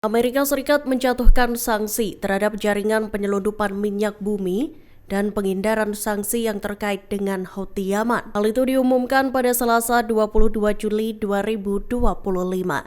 Amerika Serikat menjatuhkan sanksi terhadap jaringan penyelundupan minyak bumi dan penghindaran sanksi yang terkait dengan Houthi Yaman. Hal itu diumumkan pada Selasa 22 Juli 2025.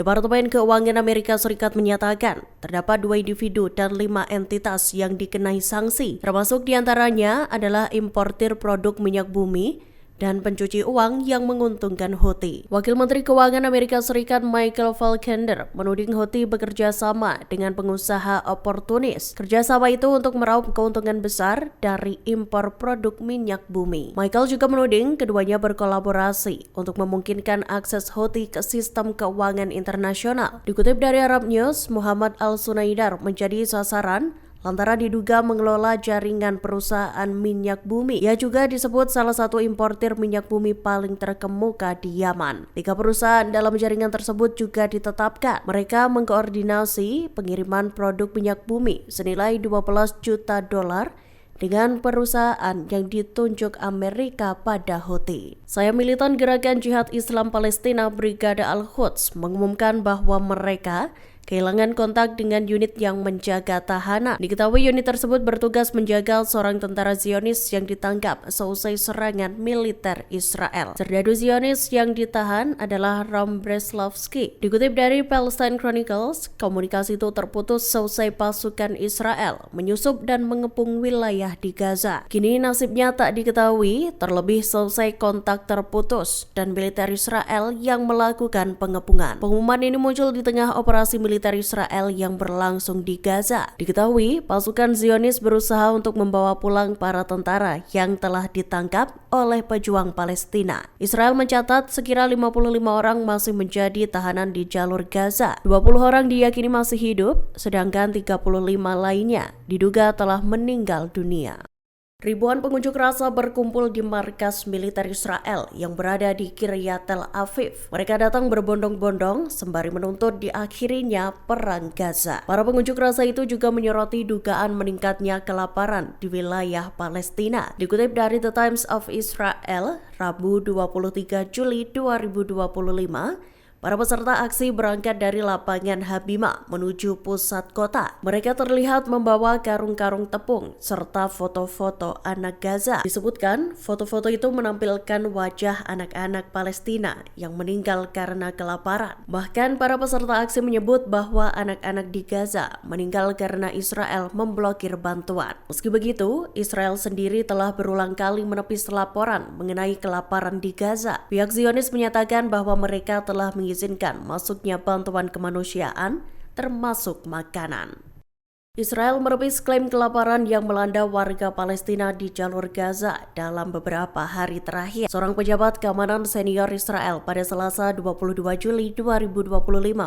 Departemen Keuangan Amerika Serikat menyatakan terdapat 2 individu dan 5 entitas yang dikenai sanksi, termasuk diantaranya adalah importir produk minyak bumi dan pencuci uang yang menguntungkan Houthi. Wakil Menteri Keuangan Amerika Serikat Michael Faulkner menuding Houthi bekerja sama dengan pengusaha oportunis. Kerjasama itu untuk meraup keuntungan besar dari impor produk minyak bumi. Michael juga menuding keduanya berkolaborasi untuk memungkinkan akses Houthi ke sistem keuangan internasional. Dikutip dari Arab News, Muhammad Al-Sunaidar menjadi sasaran lantaran diduga mengelola jaringan perusahaan minyak bumi. Ia juga disebut salah satu importir minyak bumi paling terkemuka di Yaman. 3 perusahaan dalam jaringan tersebut juga ditetapkan. Mereka mengkoordinasi pengiriman produk minyak bumi senilai 12 juta dolar dengan perusahaan yang ditunjuk Amerika pada Houthi. Saya militan Gerakan Jihad Islam Palestina Brigade Al-Quds mengumumkan bahwa mereka kehilangan kontak dengan unit yang menjaga tahanan. Diketahui unit tersebut bertugas menjaga seorang tentara Zionis yang ditangkap seusai serangan militer Israel. Serdadu Zionis yang ditahan adalah Ram Breslavsky. Dikutip dari Palestine Chronicles, komunikasi itu terputus seusai pasukan Israel menyusup dan mengepung wilayah di Gaza. Kini nasibnya tak diketahui, terlebih selesai kontak terputus dan militer Israel yang melakukan pengepungan. Pengumuman ini muncul di tengah operasi militer Israel yang berlangsung di Gaza. Diketahui, pasukan Zionis berusaha untuk membawa pulang para tentara yang telah ditangkap oleh pejuang Palestina. Israel mencatat sekira 55 orang masih menjadi tahanan di jalur Gaza. 20 orang diyakini masih hidup, sedangkan 35 lainnya diduga telah meninggal dunia. Ribuan pengunjuk rasa berkumpul di markas militer Israel yang berada di Kiryat Tel Aviv. Mereka datang berbondong-bondong sembari menuntut diakhirinya perang Gaza. Para pengunjuk rasa itu juga menyoroti dugaan meningkatnya kelaparan di wilayah Palestina. Dikutip dari The Times of Israel, Rabu 23 Juli 2025, para peserta aksi berangkat dari lapangan Habima menuju pusat kota. Mereka terlihat membawa karung-karung tepung serta foto-foto anak Gaza. Disebutkan, foto-foto itu menampilkan wajah anak-anak Palestina yang meninggal karena kelaparan. Bahkan para peserta aksi menyebut bahwa anak-anak di Gaza meninggal karena Israel memblokir bantuan. Meski begitu, Israel sendiri telah berulang kali menepis laporan mengenai kelaparan di Gaza. Pihak Zionis menyatakan bahwa mereka telah mengizinkan masuknya bantuan kemanusiaan, termasuk makanan. Israel menepis klaim kelaparan yang melanda warga Palestina di jalur Gaza dalam beberapa hari terakhir. Seorang pejabat keamanan senior Israel pada Selasa 22 Juli 2025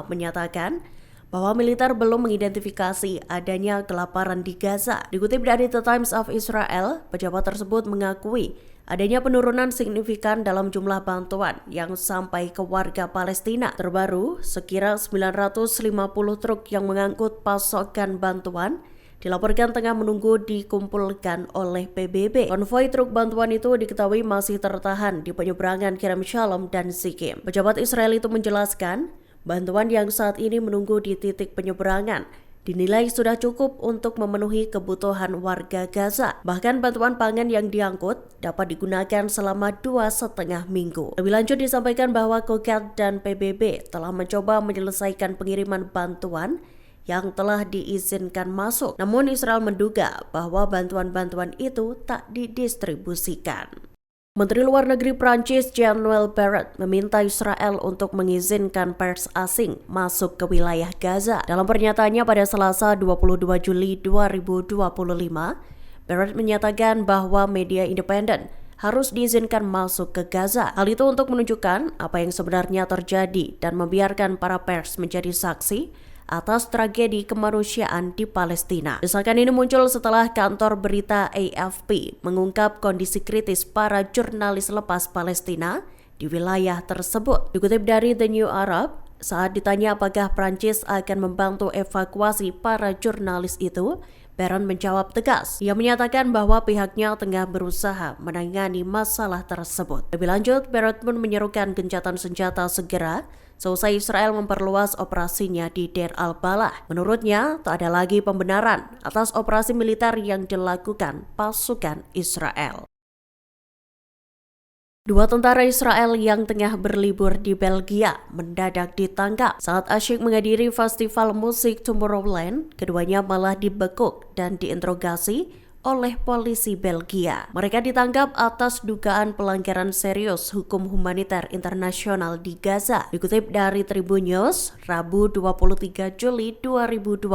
menyatakan bahwa militer belum mengidentifikasi adanya kelaparan di Gaza. Dikutip dari The Times of Israel, pejabat tersebut mengakui adanya penurunan signifikan dalam jumlah bantuan yang sampai ke warga Palestina. Terbaru, sekira 950 truk yang mengangkut pasokan bantuan dilaporkan tengah menunggu dikumpulkan oleh PBB. Konvoi truk bantuan itu diketahui masih tertahan di penyeberangan Kerem Shalom dan Zikim. Pejabat Israel itu menjelaskan, bantuan yang saat ini menunggu di titik penyeberangan dinilai sudah cukup untuk memenuhi kebutuhan warga Gaza. Bahkan bantuan pangan yang diangkut dapat digunakan selama 2,5 minggu. Lebih lanjut disampaikan bahwa Kogat dan PBB telah mencoba menyelesaikan pengiriman bantuan yang telah diizinkan masuk. Namun Israel menduga bahwa bantuan-bantuan itu tak didistribusikan. Menteri Luar Negeri Prancis Jean-Noël Barrot meminta Israel untuk mengizinkan pers asing masuk ke wilayah Gaza. Dalam pernyataannya pada Selasa 22 Juli 2025, Barrot menyatakan bahwa media independen harus diizinkan masuk ke Gaza. Hal itu untuk menunjukkan apa yang sebenarnya terjadi dan membiarkan para pers menjadi saksi atas tragedi kemanusiaan di Palestina. Desakan ini muncul setelah kantor berita AFP mengungkap kondisi kritis para jurnalis lepas Palestina di wilayah tersebut. Dikutip dari The New Arab, saat ditanya apakah Prancis akan membantu evakuasi para jurnalis itu, Baron menjawab tegas. Ia menyatakan bahwa pihaknya tengah berusaha menangani masalah tersebut. Lebih lanjut, Baron pun menyerukan gencatan senjata segera seusai Israel memperluas operasinya di Deir al-Balah. Menurutnya, tak ada lagi pembenaran atas operasi militer yang dilakukan pasukan Israel. Dua tentara Israel yang tengah berlibur di Belgia mendadak ditangkap saat asyik menghadiri festival musik Tomorrowland. Keduanya malah dibekuk dan diinterogasi oleh polisi Belgia. Mereka ditangkap atas dugaan pelanggaran serius hukum humaniter internasional di Gaza. Dikutip dari Tribun News, Rabu 23 Juli 2025,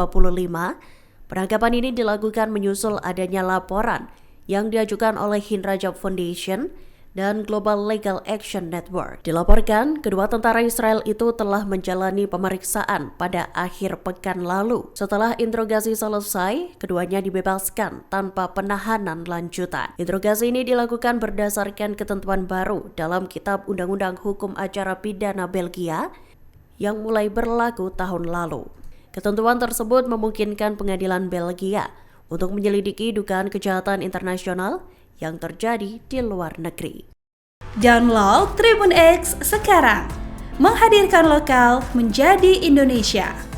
penangkapan ini dilakukan menyusul adanya laporan yang diajukan oleh Hinrajab Foundation dan Global Legal Action Network. Dilaporkan, kedua tentara Israel itu telah menjalani pemeriksaan pada akhir pekan lalu. Setelah interogasi selesai, keduanya dibebaskan tanpa penahanan lanjutan. Interogasi ini dilakukan berdasarkan ketentuan baru dalam Kitab Undang-Undang Hukum Acara Pidana Belgia yang mulai berlaku tahun lalu. Ketentuan tersebut memungkinkan pengadilan Belgia untuk menyelidiki dugaan kejahatan internasional yang terjadi di luar negeri. Download Tribun X sekarang, menghadirkan lokal menjadi Indonesia.